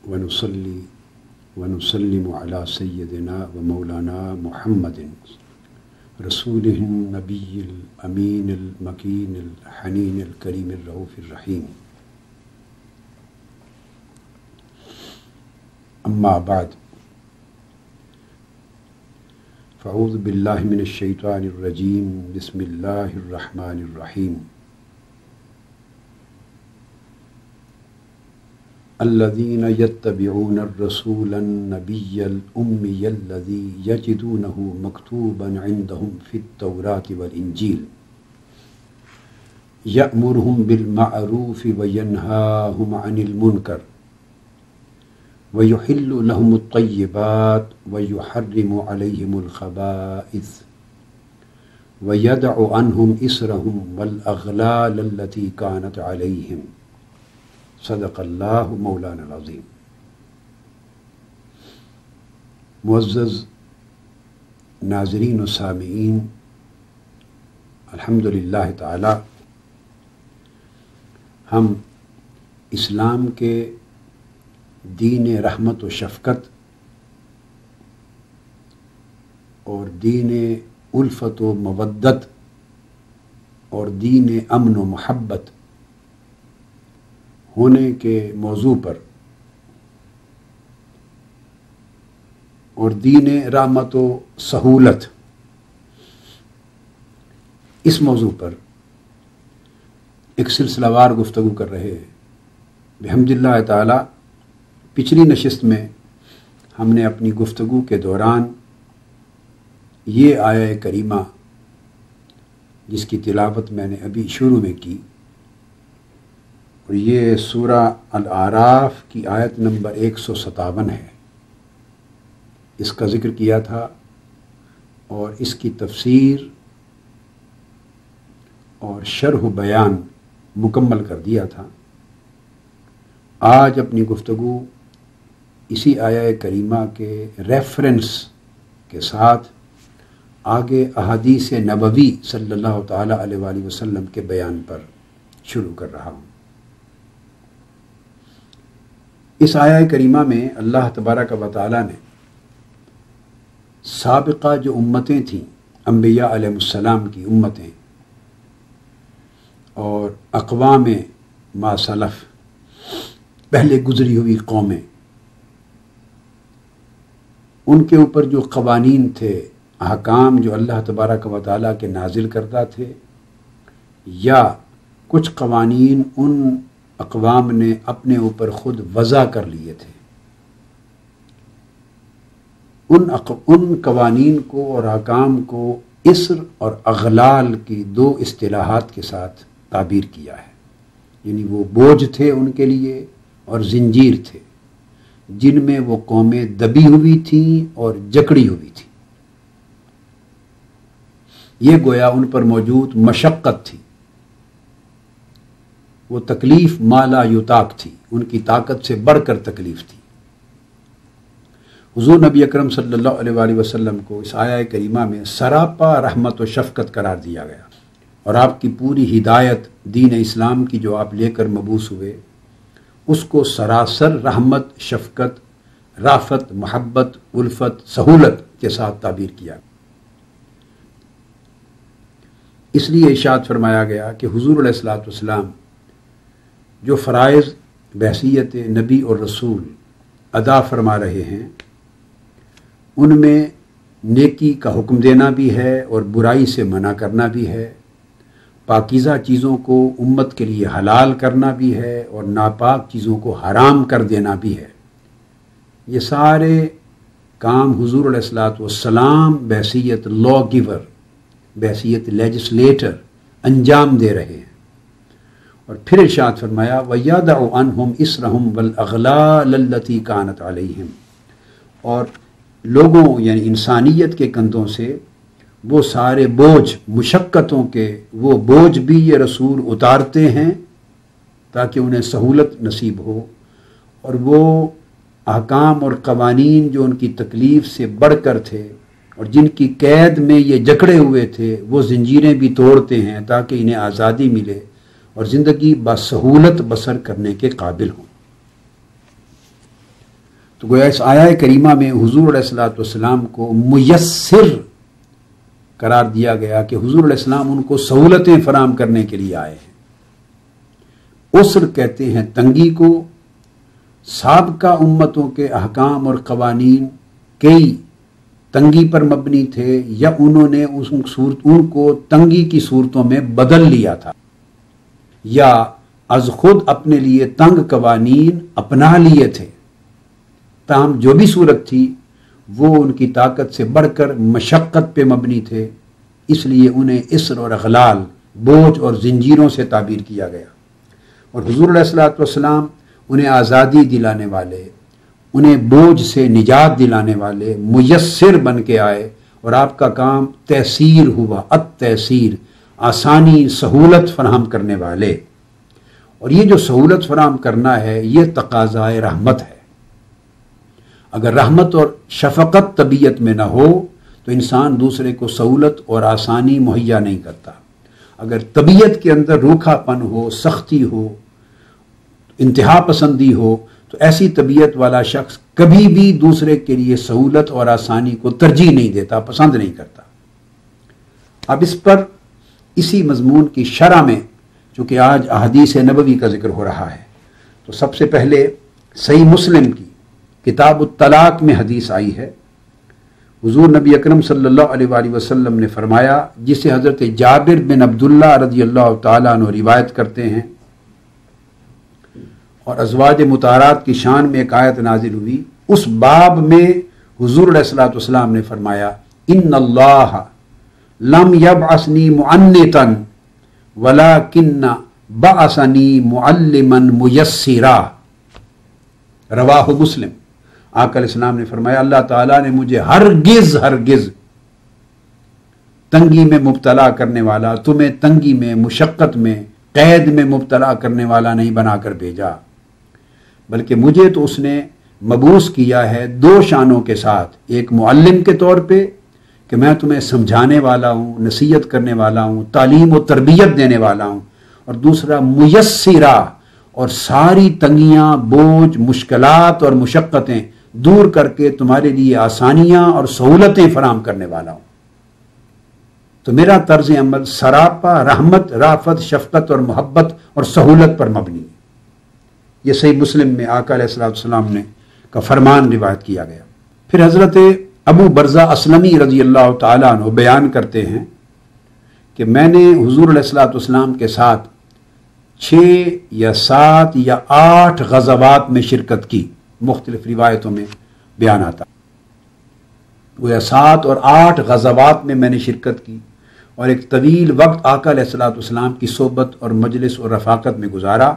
ونصلي ونسلم على سيدنا ومولانا محمد رسوله النبي الأمين المكين الحنين الكريم الرؤوف الرحيم. أما بعد، فأعوذ بالله من الشيطان الرجيم. بسم الله الرحمن الرحيم. الذين يتبعون الرسول النبي الأمي الذي يجدونه مكتوبا عندهم في التوراة والإنجيل يأمرهم بالمعروف وينهاهم عن المنكر ويحل لهم الطيبات ويحرم عليهم الخبائث ويدع عنهم إسرهم والأغلال التي كانت عليهم. صدق اللہ مولانا العظیم. معزز ناظرین و سامعین، الحمدللہ تعالی ہم اسلام کے دین رحمت و شفقت اور دین الفت و مودت اور دین امن و محبت ہونے کے موضوع پر اور دین رحمت و سہولت اس موضوع پر ایک سلسلہ وار گفتگو کر رہے ہیں بحمد اللہ تعالی. پچھلی نشست میں ہم نے اپنی گفتگو کے دوران یہ آیہ کریمہ جس کی تلاوت میں نے ابھی شروع میں کی، اور یہ سورہ الاعراف کی آیت نمبر 157 ہے، اس کا ذکر کیا تھا اور اس کی تفسیر اور شرح و بیان مکمل کر دیا تھا. آج اپنی گفتگو اسی آیہ کریمہ کے ریفرنس کے ساتھ آگے احادیث نبوی صلی اللہ تعالی علیہ وآلہ وسلم کے بیان پر شروع کر رہا ہوں. اس آیہ کریمہ میں اللہ تبارک و تعالی نے سابقہ جو امتیں تھیں، انبیاء علیہ السلام کی امتیں اور اقوام ما سلف، پہلے گزری ہوئی قومیں، ان کے اوپر جو قوانین تھے، احکام جو اللہ تبارک و تعالیٰ کے نازل کرتا تھے، یا کچھ قوانین ان اقوام نے اپنے اوپر خود وضع کر لیے تھے، ان قوانین کو اور احکام کو اسر اور اغلال کی دو اصطلاحات کے ساتھ تعبیر کیا ہے. یعنی وہ بوجھ تھے ان کے لیے اور زنجیر تھے جن میں وہ قومیں دبی ہوئی تھیں اور جکڑی ہوئی تھیں. یہ گویا ان پر موجود مشقت تھی، وہ تکلیف مالا یطاق تھی، ان کی طاقت سے بڑھ کر تکلیف تھی. حضور نبی اکرم صلی اللہ علیہ وآلہ وسلم کو اس آیہ کریمہ میں سراپا رحمت و شفقت قرار دیا گیا، اور آپ کی پوری ہدایت دین اسلام کی جو آپ لے کر مبعوث ہوئے، اس کو سراسر رحمت، شفقت، رافت، محبت، الفت، سہولت کے ساتھ تعبیر کیا. اس لیے ارشاد فرمایا گیا کہ حضور علیہ الصلوۃ والسلام جو فرائض بحیثیت نبی اور رسول ادا فرما رہے ہیں، ان میں نیکی کا حکم دینا بھی ہے اور برائی سے منع کرنا بھی ہے، پاکیزہ چیزوں کو امت کے لیے حلال کرنا بھی ہے اور ناپاک چیزوں کو حرام کر دینا بھی ہے. یہ سارے کام حضور علیہ الصلوۃ والسلام بحیثیت لا گیور، بحیثیت لیجسلیٹر انجام دے رہے ہیں. اور پھر ارشاد فرمایا وَيَدَعُ عَنْهُمْ إِسْرَهُمْ وَالْأَغْلَالَ الَّتِي كَانَتْ عَلَيْهِمْ، اور لوگوں یعنی انسانیت کے کندھوں سے وہ سارے بوجھ، مشقتوں کے وہ بوجھ بھی یہ رسول اتارتے ہیں تاکہ انہیں سہولت نصیب ہو، اور وہ احکام اور قوانین جو ان کی تکلیف سے بڑھ کر تھے اور جن کی قید میں یہ جکڑے ہوئے تھے، وہ زنجیریں بھی توڑتے ہیں تاکہ انہیں آزادی ملے اور زندگی بسہولت بسر کرنے کے قابل ہوں. تو گویا اس آیہ کریمہ میں حضور علیہ الصلوۃ والسلام کو میسر قرار دیا گیا کہ حضور علیہ السلام ان کو سہولتیں فراہم کرنے کے لیے آئے ہیں۔ عسر کہتے ہیں تنگی کو۔ سابقہ امتوں کے احکام اور قوانین کئی تنگی پر مبنی تھے، یا انہوں نے ان کو تنگی کی صورتوں میں بدل لیا تھا، یا از خود اپنے لیے تنگ قوانین اپنا لیے تھے۔ تاہم جو بھی صورت تھی وہ ان کی طاقت سے بڑھ کر مشقت پہ مبنی تھے، اس لیے انہیں اسر اور اغلال، بوجھ اور زنجیروں سے تعبیر کیا گیا۔ اور حضور علیہ الصلوۃ والسلام انہیں آزادی دلانے والے، انہیں بوجھ سے نجات دلانے والے میسر بن کے آئے، اور آپ کا کام تیسیر ہوا، التیسیر، آسانی، سہولت فراہم کرنے والے۔ اور یہ جو سہولت فراہم کرنا ہے یہ تقاضائے رحمت ہے۔ اگر رحمت اور شفقت طبیعت میں نہ ہو تو انسان دوسرے کو سہولت اور آسانی مہیا نہیں کرتا۔ اگر طبیعت کے اندر روکھا پن ہو، سختی ہو، انتہا پسندی ہو، تو ایسی طبیعت والا شخص کبھی بھی دوسرے کے لیے سہولت اور آسانی کو ترجیح نہیں دیتا، پسند نہیں کرتا۔ اب اس پر اسی مضمون کی شرح میں چونکہ آج احادیث نبوی کا ذکر ہو رہا ہے، تو سب سے پہلے صحیح مسلم کی کتاب الطلاق میں حدیث آئی ہے۔ حضور نبی اکرم صلی اللہ علیہ وآلہ وسلم نے فرمایا، جسے حضرت جابر بن عبداللہ رضی اللہ تعالیٰ عنہ روایت کرتے ہیں، اور ازواج مطہرات کی شان میں ایک آیت نازل ہوئی، اس باب میں حضور علیہ الصلوۃ والسلام نے فرمایا، ان اللہ لم یبعثنی معنتا ولکن بعثنی معلما میسرا، رواہ مسلم۔ آقا علیہ السلام نے فرمایا، اللہ تعالیٰ نے مجھے ہرگز تنگی میں مبتلا کرنے والا، تمہیں تنگی میں، مشقت میں، قید میں مبتلا کرنے والا نہیں بنا کر بھیجا، بلکہ مجھے تو اس نے مبعوث کیا ہے دو شانوں کے ساتھ، ایک معلم کے طور پہ کہ میں تمہیں سمجھانے والا ہوں، نصیحت کرنے والا ہوں، تعلیم و تربیت دینے والا ہوں، اور دوسرا میسرا، اور ساری تنگیاں، بوجھ، مشکلات اور مشقتیں دور کر کے تمہارے لیے آسانیاں اور سہولتیں فراہم کرنے والا ہوں۔ تو میرا طرز عمل سراپا رحمت، رافت، شفقت اور محبت اور سہولت پر مبنی ہے۔ یہ صحیح مسلم میں آقا علیہ السلام نے کا فرمان روایت کیا گیا۔ پھر حضرت ابو برزہ اسلمی رضی اللہ تعالیٰ عنہ بیان کرتے ہیں کہ میں نے حضور علیہ السلام کے ساتھ 6 یا 7 یا 8 غزوات میں شرکت کی، مختلف روایتوں میں بیان آتا، وہ 7 اور 8 غزوات میں نے شرکت کی، اور ایک طویل وقت آقا علیہ السلام کی صحبت اور مجلس اور رفاقت میں گزارا۔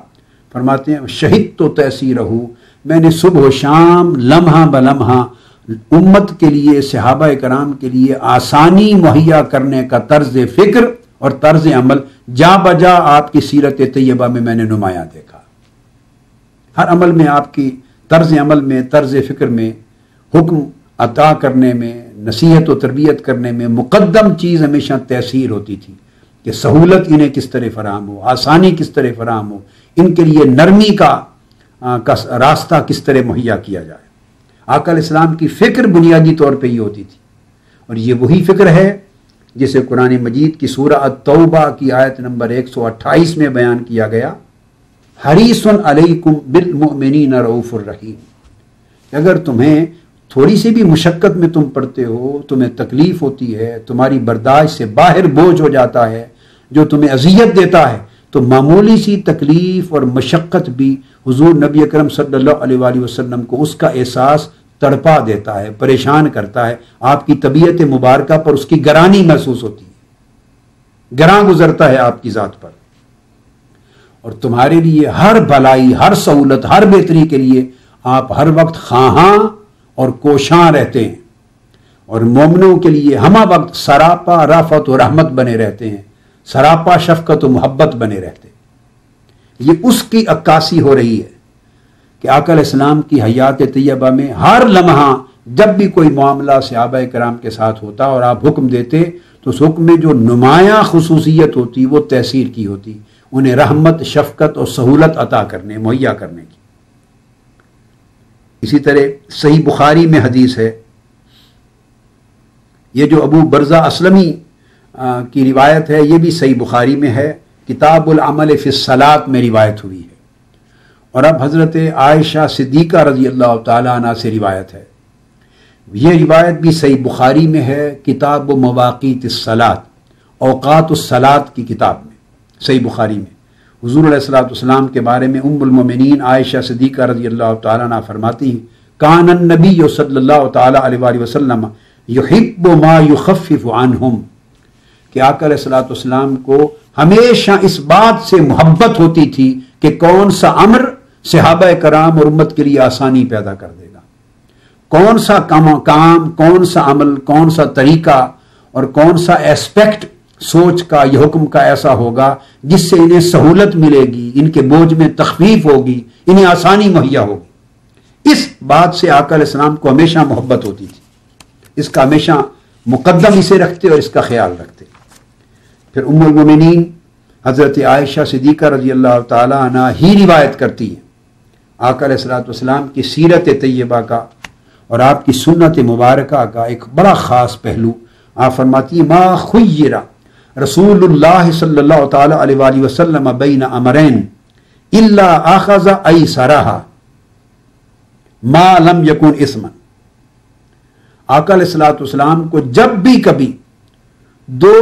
فرماتے ہیں، شہید تو تیسیر رہو، میں نے صبح و شام، لمحہ بلمحہ امت کے لیے، صحابہ کرام کے لیے آسانی مہیا کرنے کا طرز فکر اور طرز عمل جا بجا آپ کی سیرت طیبہ میں نے نمایاں دیکھا۔ ہر عمل میں، آپ کی طرز عمل میں، طرز فکر میں، حکم عطا کرنے میں، نصیحت و تربیت کرنے میں مقدم چیز ہمیشہ تیسیر ہوتی تھی کہ سہولت انہیں کس طرح فراہم ہو، آسانی کس طرح فراہم ہو، ان کے لیے نرمی کا راستہ کس طرح مہیا کیا جائے۔ آقا علیہ السلام کی فکر بنیادی طور پہ یہ ہوتی تھی، اور یہ وہی فکر ہے جسے قرآن مجید کی سورہ التوبہ کی آیت نمبر 128 میں بیان کیا گیا، حریص علیکم بالمؤمنین رؤوف الرحیم۔ اگر تمہیں تھوڑی سی بھی مشقت میں تم پڑتے ہو، تمہیں تکلیف ہوتی ہے، تمہاری برداشت سے باہر بوجھ ہو جاتا ہے، جو تمہیں اذیت دیتا ہے، تو معمولی سی تکلیف اور مشقت بھی حضور نبی اکرم صلی اللہ علیہ وآلہ وسلم کو اس کا احساس تڑپا دیتا ہے، پریشان کرتا ہے، آپ کی طبیعت مبارکہ پر اس کی گرانی محسوس ہوتی ہے، گراں گزرتا ہے آپ کی ذات پر، اور تمہارے لیے ہر بھلائی، ہر سہولت، ہر بہتری کے لیے آپ ہر وقت خواہاں اور کوشاں رہتے ہیں، اور مومنوں کے لیے ہمہ وقت سراپا رافت و رحمت بنے رہتے ہیں، سراپا شفقت و محبت بنے رہتے ہیں۔ یہ اس کی عکاسی ہو رہی ہے کہ آقا علیہ السلام کی حیات طیبہ میں ہر لمحہ جب بھی کوئی معاملہ صحابہ کرام کے ساتھ ہوتا اور آپ حکم دیتے تو اس حکم میں جو نمایاں خصوصیت ہوتی وہ تیسیر کی ہوتی، انہیں رحمت، شفقت اور سہولت عطا کرنے، مہیا کرنے کی۔ اسی طرح صحیح بخاری میں حدیث ہے، یہ جو ابو برزہ اسلمی کی روایت ہے یہ بھی صحیح بخاری میں ہے، کتاب العمل فی الصلاۃ میں روایت ہوئی ہے۔ اور اب حضرت عائشہ صدیقہ رضی اللہ تعالیٰ عنہ سے روایت ہے، یہ روایت بھی صحیح بخاری میں ہے، کتاب مواقیت الصلاۃ، اوقات الصلاۃ کی کتاب میں، صحیح بخاری میں۔ حضور علیہ الصلوۃ والسلام کے بارے میں ام المومنین عائشہ صدیقہ رضی اللہ تعالیٰ عنہ فرماتی ہیں، کان النبی صلی اللہ تعالیٰ علیہ وآلہ وسلم یحب ما یخفف عنہم، کہ آقا علیہ الصلوۃ والسلام کو ہمیشہ اس بات سے محبت ہوتی تھی کہ کون سا امر صحابہ کرام اور امت کے لیے آسانی پیدا کر دے گا، کون سا کام، کون سا عمل، کون سا طریقہ اور کون سا ایسپیکٹ سوچ کا یا حکم کا ایسا ہوگا جس سے انہیں سہولت ملے گی، ان کے بوجھ میں تخفیف ہوگی، انہیں آسانی مہیا ہوگی۔ اس بات سے آقا علیہ السلام کو ہمیشہ محبت ہوتی تھی، اس کا ہمیشہ مقدم اسے رکھتے اور اس کا خیال رکھتے۔ پھر ام المومنین حضرت عائشہ صدیقہ رضی اللہ تعالی عنہ ہی روایت کرتی ہیں آقا علیہ الصلوۃ والسلام کی سیرت طیبہ کا اور آپ کی سنت مبارکہ کا ایک بڑا خاص پہلو۔ آپ فرماتی ہیں، ما خیر رسول اللہ صلی اللہ تعالی علیہ وآلہ وسلم بین امرین الا اخذ ایسرہا ما لم یکن اسما۔ آقا علیہ الصلوۃ والسلام کو جب بھی کبھی دو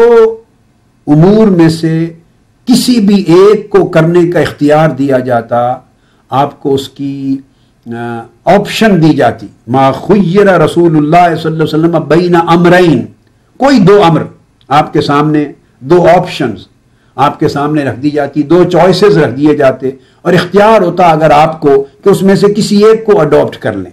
امور میں سے کسی بھی ایک کو کرنے کا اختیار دیا جاتا، آپ کو اس کی آپشن دی جاتی، ما خیر رسول اللہ صلی اللہ علیہ وسلم بین امرین، کوئی دو امر آپ کے سامنے، دو آپشنز آپ کے سامنے رکھ دی جاتی، دو چوائسز رکھ دیے جاتے اور اختیار ہوتا اگر آپ کو کہ اس میں سے کسی ایک کو اڈاپٹ کر لیں۔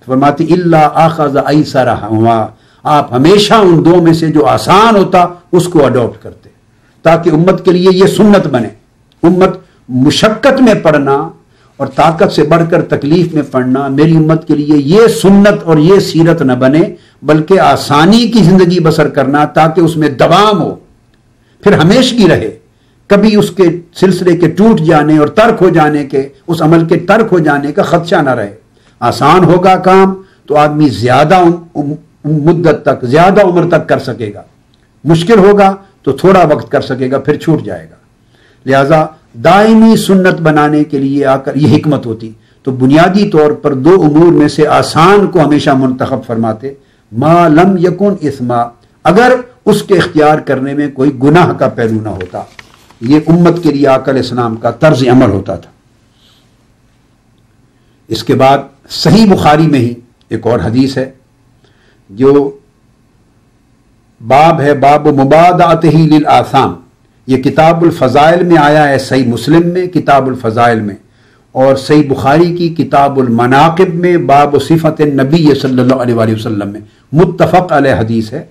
فرماتی الا اخذ ایسرہما، آپ ہمیشہ ان دو میں سے جو آسان ہوتا اس کو اڈاپٹ کرتے تاکہ امت کے لیے یہ سنت بنے۔ امت مشقت میں پڑنا اور طاقت سے بڑھ کر تکلیف میں پڑنا میری امت کے لیے یہ سنت اور یہ سیرت نہ بنے، بلکہ آسانی کی زندگی بسر کرنا تاکہ اس میں دوام ہو، پھر ہمیشگی رہے، کبھی اس کے سلسلے کے ٹوٹ جانے اور ترک ہو جانے کے، اس عمل کے ترک ہو جانے کا خدشہ نہ رہے۔ آسان ہوگا کام تو آدمی زیادہ مدت تک، زیادہ عمر تک کر سکے گا، مشکل ہوگا تو تھوڑا وقت کر سکے گا پھر چھوٹ جائے گا۔ لہذا دائمی سنت بنانے کے لیے آ کر یہ حکمت ہوتی، تو بنیادی طور پر دو امور میں سے آسان کو ہمیشہ منتخب فرماتے، ما لم یکن اثما، اگر اس کے اختیار کرنے میں کوئی گناہ کا پہلو نہ ہوتا۔ یہ امت کے لیے آقا علیہ السلام کا طرز عمل ہوتا تھا۔ اس کے بعد صحیح بخاری میں ہی ایک اور حدیث ہے جو باب ہے، باب مبادعتہ للآثام، یہ کتاب الفضائل میں آیا ہے، صحیح مسلم میں کتاب الفضائل میں، اور صحیح بخاری کی کتاب المناقب میں باب صفت النبی صلی اللہ علیہ وآلہ وسلم میں متفق علیہ حدیث ہے۔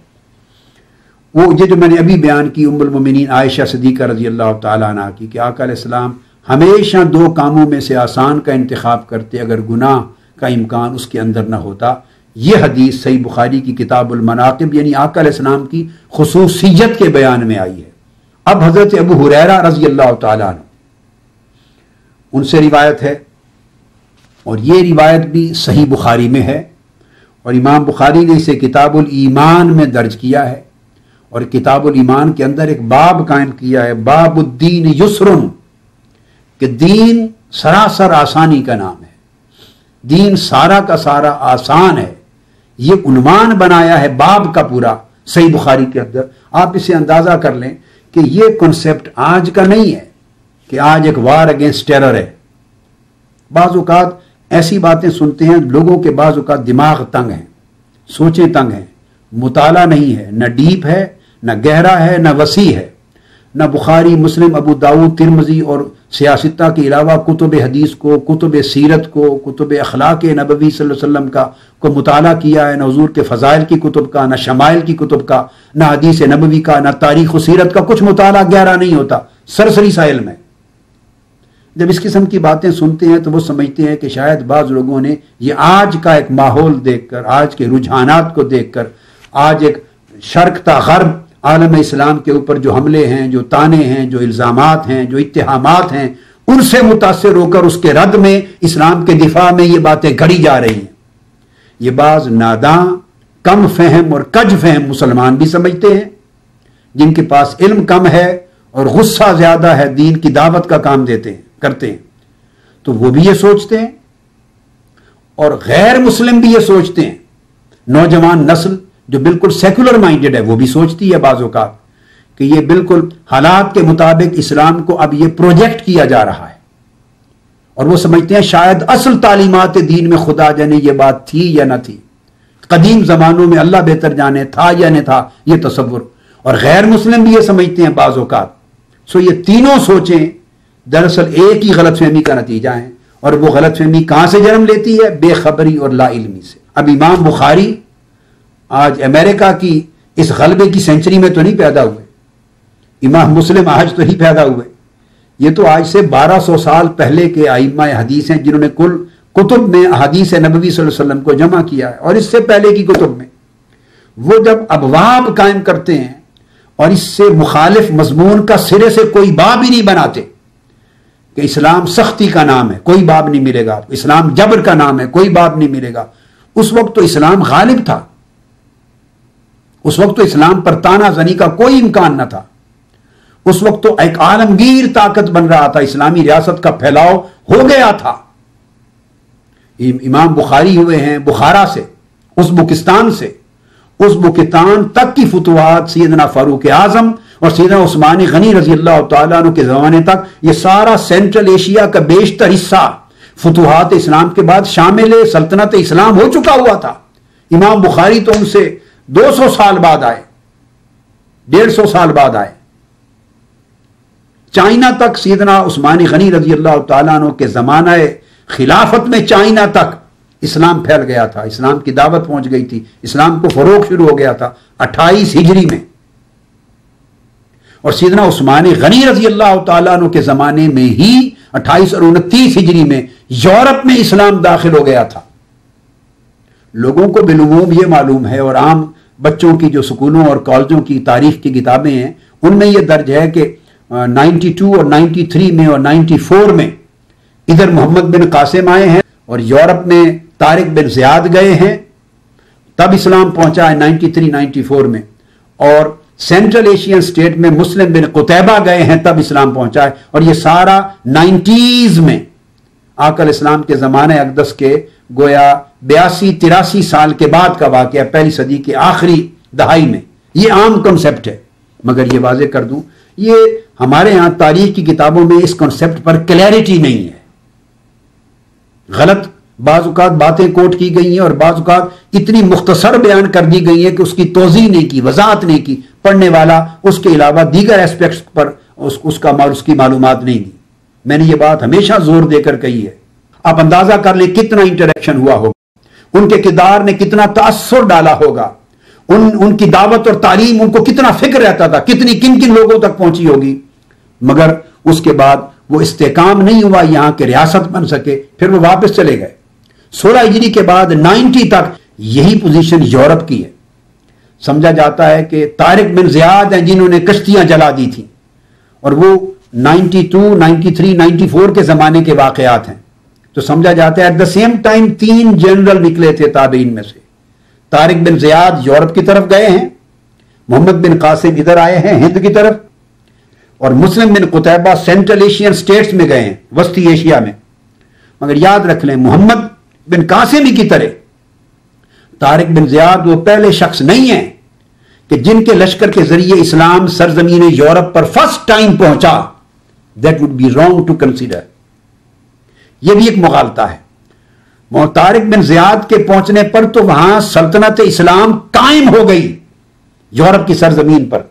وہ یہ جو میں نے ابھی بیان کی ام المومنین عائشہ صدیقہ رضی اللہ تعالیٰ عنہ کی، کہ آقا علیہ السلام ہمیشہ دو کاموں میں سے آسان کا انتخاب کرتے اگر گناہ کا امکان اس کے اندر نہ ہوتا۔ یہ حدیث صحیح بخاری کی کتاب المناقب یعنی آقا علیہ السلام کی خصوصیت کے بیان میں آئی ہے۔ اب حضرت ابو ہریرہ رضی اللہ تعالیٰ عنہ، ان سے روایت ہے، اور یہ روایت بھی صحیح بخاری میں ہے، اور امام بخاری نے اسے کتاب الایمان میں درج کیا ہے، اور کتاب الایمان کے اندر ایک باب قائم کیا ہے، باب الدین یسرن، کہ دین سراسر آسانی کا نام ہے، دین سارا کا سارا آسان ہے، یہ عنوان بنایا ہے باب کا پورا صحیح بخاری کے اندر۔ آپ اسے اندازہ کر لیں کہ یہ کنسپٹ آج کا نہیں ہے کہ آج ایک وار اگینسٹ ٹیرر ہے۔ بعض اوقات ایسی باتیں سنتے ہیں لوگوں کے، بعض اوقات دماغ تنگ ہیں، سوچیں تنگ ہیں، مطالعہ نہیں ہے، نہ ڈیپ ہے، نہ گہرا ہے، نہ وسیع ہے، نہ بخاری، مسلم، ابو داؤد، ترمذی اور سیاستہ کے علاوہ کتب حدیث کو، کتب سیرت کو، کتب اخلاق نبوی صلی اللہ علیہ وسلم کو مطالعہ کیا ہے، نہ حضور کے فضائل کی کتب کا، نہ شمائل کی کتب کا، نہ حدیث نبوی کا، نہ تاریخ و سیرت کا کچھ مطالعہ گہرا نہیں ہوتا، سرسری سا علم ہے۔ جب اس قسم کی باتیں سنتے ہیں تو وہ سمجھتے ہیں کہ شاید بعض لوگوں نے یہ آج کا ایک ماحول دیکھ کر، آج کے رجحانات کو دیکھ کر، آج ایک شرق تا غرب عالم اسلام کے اوپر جو حملے ہیں، جو تانے ہیں، جو الزامات ہیں، جو اتہامات ہیں، ان سے متاثر ہو کر اس کے رد میں اسلام کے دفاع میں یہ باتیں گھڑی جا رہی ہیں. یہ بعض ناداں، کم فہم اور کج فہم مسلمان بھی سمجھتے ہیں، جن کے پاس علم کم ہے اور غصہ زیادہ ہے، دین کی دعوت کا کام کرتے ہیں، تو وہ بھی یہ سوچتے ہیں، اور غیر مسلم بھی یہ سوچتے ہیں. نوجوان نسل جو بالکل سیکولر مائنڈڈ ہے وہ بھی سوچتی ہے بعض اوقات کہ یہ بالکل حالات کے مطابق اسلام کو اب یہ پروجیکٹ کیا جا رہا ہے، اور وہ سمجھتے ہیں شاید اصل تعلیمات دین میں خدا جانے یہ بات تھی یا نہ تھی، قدیم زمانوں میں اللہ بہتر جانے تھا یا نہ تھا، یہ تصور. اور غیر مسلم بھی یہ سمجھتے ہیں بعض اوقات. سو یہ تینوں سوچیں دراصل ایک ہی غلط فہمی کا نتیجہ ہیں، اور وہ غلط فہمی کہاں سے جنم لیتی ہے؟ بے خبری اور لا علمی سے. اب امام بخاری آج امریکہ کی اس غلبے کی سینچری میں تو نہیں پیدا ہوئے، امام مسلم آج تو نہیں پیدا ہوئے، یہ تو آج سے 1200 سال پہلے کے ائمہ حدیث ہیں جنہوں نے کل کتب میں حدیث نبوی صلی اللہ علیہ وسلم کو جمع کیا ہے. اور اس سے پہلے کی کتب میں وہ جب ابواب قائم کرتے ہیں اور اس سے مخالف مضمون کا سرے سے کوئی باب ہی نہیں بناتے کہ اسلام سختی کا نام ہے، کوئی باب نہیں ملے گا، اسلام جبر کا نام ہے، کوئی باب نہیں ملے گا. اس وقت تو اسلام غالب تھا، اس وقت تو اسلام پر تانا زنی کا کوئی امکان نہ تھا، اس وقت تو ایک عالمگیر طاقت بن رہا تھا، اسلامی ریاست کا پھیلاؤ ہو گیا تھا. امام بخاری ہوئے ہیں بخارا سے، ازبکستان سے، ازبکستان تک کی فتوحات سیدنا فاروق اعظم اور سیدنا عثمان غنی رضی اللہ تعالیٰ عنہ کے زمانے تک، یہ سارا سینٹرل ایشیا کا بیشتر حصہ فتوحات اسلام کے بعد شامل سلطنت اسلام ہو چکا ہوا تھا. امام بخاری تو ان سے 200 سال بعد آئے، 150 سال بعد آئے. چائنا تک سیدنا عثمان غنی رضی اللہ تعالیٰ عنہ کے زمانہ خلافت میں چائنا تک اسلام پھیل گیا تھا، اسلام کی دعوت پہنچ گئی تھی، اسلام کو فروغ شروع ہو گیا تھا 28 ہجری میں. اور سیدنا عثمان غنی رضی اللہ تعالیٰ عنہ کے زمانے میں ہی 28 اور 29 ہجری میں یورپ میں اسلام داخل ہو گیا تھا. لوگوں کو بالعموم یہ معلوم ہے، اور عام بچوں کی جو سکولوں اور کالجوں کی تاریخ کی کتابیں ہیں ان میں یہ درج ہے کہ 92 اور 93 میں اور 94 میں ادھر محمد بن قاسم آئے ہیں، اور یورپ میں طارق بن زیاد گئے ہیں، تب اسلام پہنچا ہے 93-94 میں. اور سینٹرل ایشین سٹیٹ میں مسلم بن قتیبہ گئے ہیں، تب اسلام پہنچا ہے. اور یہ سارا 90s میں آقا اسلام کے زمانہ اقدس کے گویا 82-83 سال کے بعد کا واقعہ، پہلی صدی کے آخری دہائی میں. یہ عام کنسپٹ ہے، مگر یہ واضح کر دوں یہ ہمارے ہاں تاریخ کی کتابوں میں اس کنسپٹ پر کلیئرٹی نہیں ہے. غلط بعض اوقات باتیں کوٹ کی گئی ہیں، اور بعض اوقات اتنی مختصر بیان کر دی گئی ہے کہ اس کی توضیح نہیں کی، وضاحت نہیں کی، پڑھنے والا اس کے علاوہ دیگر ایسپیکٹس پر اس کی معلومات نہیں دی. میں نے یہ بات ہمیشہ زور دے کر کہی ہے. آپ اندازہ کر لیں کتنا انٹریکشن ہوا ہوگا، ان کے کردار نے کتنا تاثر ڈالا ہوگا، ان کی دعوت اور تعلیم ان کو کتنا فکر رہتا تھا، کتنی کن کن لوگوں تک پہنچی ہوگی. مگر اس کے بعد وہ استحکام نہیں ہوا یہاں کے ریاست بن سکے، پھر وہ واپس چلے گئے. 16 ہجری کے بعد 90 تک یہی پوزیشن یورپ کی ہے. سمجھا جاتا ہے کہ طارق بن زیاد ہیں جنہوں نے کشتیاں جلا دی تھیں، اور وہ 92, 93, 94 کے زمانے کے واقعات ہیں. تو سمجھا جاتا ہے at the same time 3 general نکلے تھے تابعین میں سے. طارق بن زیاد یورپ کی طرف گئے ہیں، محمد بن قاسم ادھر آئے ہیں ہند کی طرف، اور مسلم بن قتیبہ سینٹرل ایشین سٹیٹس میں گئے ہیں، وسطی ایشیا میں. مگر یاد رکھ لیں محمد بن قاسم ہی کی طرح طارق بن زیاد وہ پہلے شخص نہیں ہیں کہ جن کے لشکر کے ذریعے اسلام سرزمین یورپ پر فرسٹ ٹائم پہنچا. That would be wrong to consider. یہ بھی ایک مغالطہ ہے. طارق بن زیاد کے پہنچنے پر تو وہاں سلطنت اسلام قائم ہو گئی یورپ کی سرزمین پر.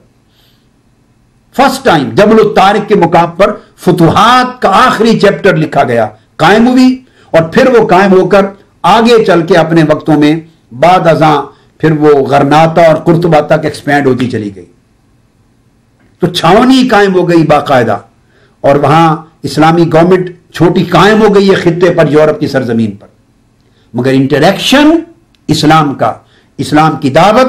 فرسٹ ٹائم جبل الطارق کے مقام پر فتوحات کا آخری چیپٹر لکھا گیا، قائم ہوئی، اور پھر وہ قائم ہو کر آگے چل کے اپنے وقتوں میں بعد ازاں پھر وہ غرناطہ اور قرطبہ تک ایکسپینڈ ہوتی چلی گئی. تو چھاونی قائم ہو گئی باقاعدہ، اور وہاں اسلامی گورنمنٹ چھوٹی قائم ہو گئی ہے خطے پر، یورپ کی سرزمین پر. مگر انٹریکشن اسلام کا، اسلام کی دعوت،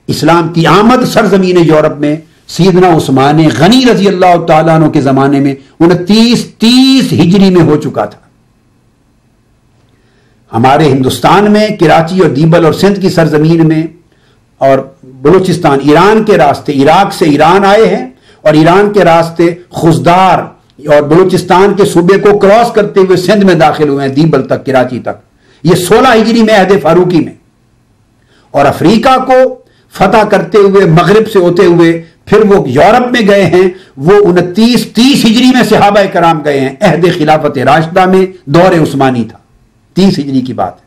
اسلام کی آمد سرزمین یورپ میں سیدنا عثمان غنی رضی اللہ تعالیٰ عنہ کے زمانے میں 29 ہجری میں ہو چکا تھا۔ ہمارے ہندوستان میں کراچی اور دیبل اور سندھ کی سرزمین میں اور بلوچستان ایران کے راستے، عراق سے ایران آئے ہیں اور ایران کے راستے خزدار اور بلوچستان کے صوبے کو کراس کرتے ہوئے سندھ میں داخل ہوئے ہیں، دیبل تک، کراچی تک، یہ 16 ہجری میں عہد فاروقی میں، اور افریقہ کو فتح کرتے ہوئے مغرب سے ہوتے ہوئے پھر وہ یورپ میں گئے ہیں، وہ 29-30 ہجری میں صحابہ کرام گئے ہیں، عہد خلافت راشدہ میں دور عثمانی تھا، 30 ہجری کی بات ہے۔